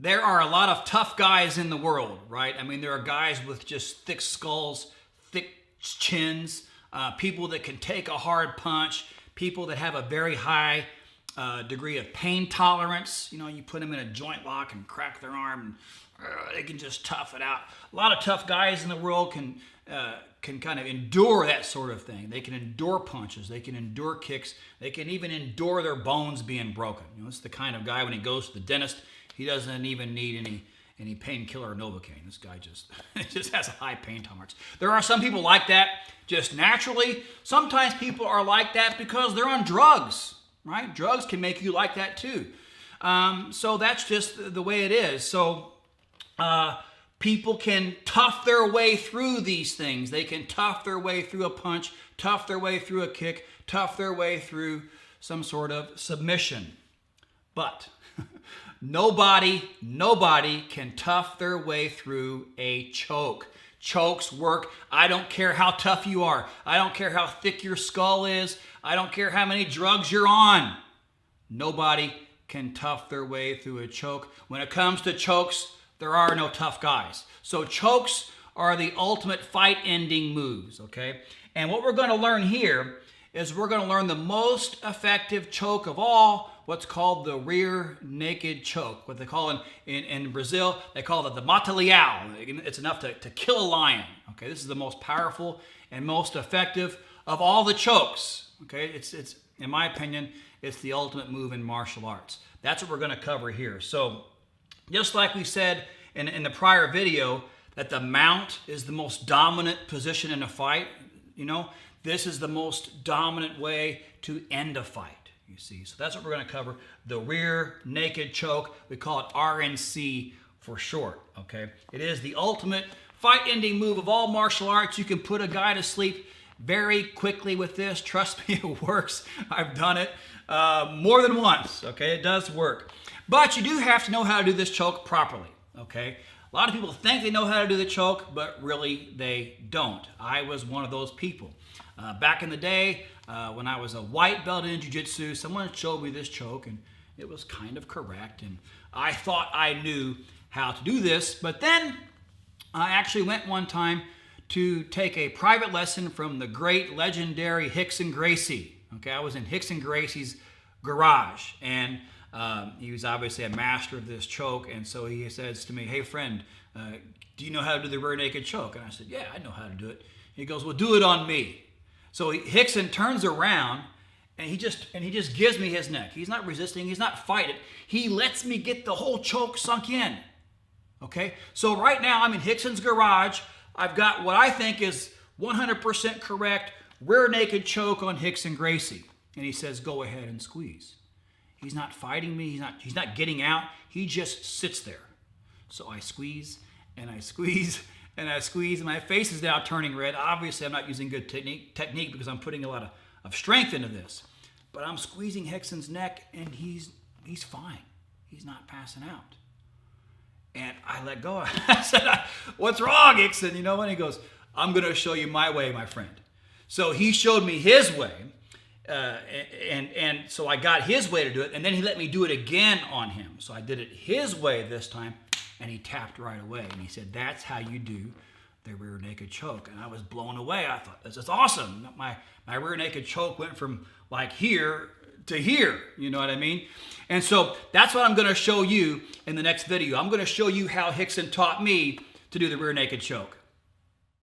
there are a lot of tough guys in the world, right? I mean, there are guys with just thick skulls, thick chins, people that can take a hard punch, people that have a very high degree of pain tolerance. You know, you put them in a joint lock and crack their arm, and they can just tough it out. A lot of tough guys in the world can kind of endure that sort of thing. They can endure punches. They can endure kicks. They can even endure their bones being broken. You know, this is the kind of guy when he goes to the dentist, he doesn't even need any painkiller or Novocaine. This guy just has a high pain tolerance. There are some people like that just naturally. Sometimes people are like that because they're on drugs, right? Drugs can make you like that too. So that's just the way it is. So people can tough their way through these things. They can tough their way through a punch, tough their way through a kick, tough their way through some sort of submission. But nobody can tough their way through a choke. Chokes work. I don't care how tough you are. I don't care how thick your skull is. I don't care how many drugs you're on. Nobody can tough their way through a choke. When it comes to chokes, there are no tough guys. So chokes are the ultimate fight-ending moves, okay? And what we're going to learn here is we're going to learn the most effective choke of all, what's called the rear naked choke. What they call in Brazil, they call it the mata-leão. It's enough to kill a lion. Okay, this is the most powerful and most effective of all the chokes. Okay, it's in my opinion, it's the ultimate move in martial arts. That's what we're going to cover here. So, just like we said in the prior video, that the mount is the most dominant position in a fight. You know, this is the most dominant way to end a fight. You see, so that's what we're going to cover. The rear naked choke. We call it RNC for short. Okay, it is the ultimate fight-ending move of all martial arts. You can put a guy to sleep very quickly with this. Trust me, it works. I've done it more than once. Okay, it does work. But you do have to know how to do this choke properly. Okay, a lot of people think they know how to do the choke, but really they don't. I was one of those people. Back in the day, when I was a white belt in jiu-jitsu, someone showed me this choke, and it was kind of correct, and I thought I knew how to do this. But then I actually went one time to take a private lesson from the great legendary Rickson Gracie. Okay, I was in Rickson Gracie's garage, and he was obviously a master of this choke, and so he says to me, "Hey friend, do you know how to do the rear naked choke?" And I said, "Yeah, I know how to do it." He goes, "Well, do it on me." So Rickson turns around and he just gives me his neck. He's not resisting. He's not fighting. He lets me get the whole choke sunk in. Okay? So right now I'm in Rickson's garage. I've got what I think is 100% correct rear naked choke on Rickson Gracie. And he says, "Go ahead and squeeze." He's not fighting me. He's not getting out. He just sits there. So I squeeze and I squeeze and I squeeze, and my face is now turning red. Obviously, I'm not using good technique because I'm putting a lot of strength into this. But I'm squeezing Rickson's neck, and he's fine. He's not passing out. And I let go. I said, "What's wrong, Rickson?" You know, and he goes, "I'm going to show you my way, my friend." So he showed me his way, and so I got his way to do it, and then he let me do it again on him. So I did it his way this time. And he tapped right away, and he said, "That's how you do the rear naked choke." And I was blown away. I thought, this is awesome. My rear naked choke went from like here to here, you know what I mean? And so that's what I'm going to show you in the next video. I'm going to show you how Rickson taught me to do the rear naked choke.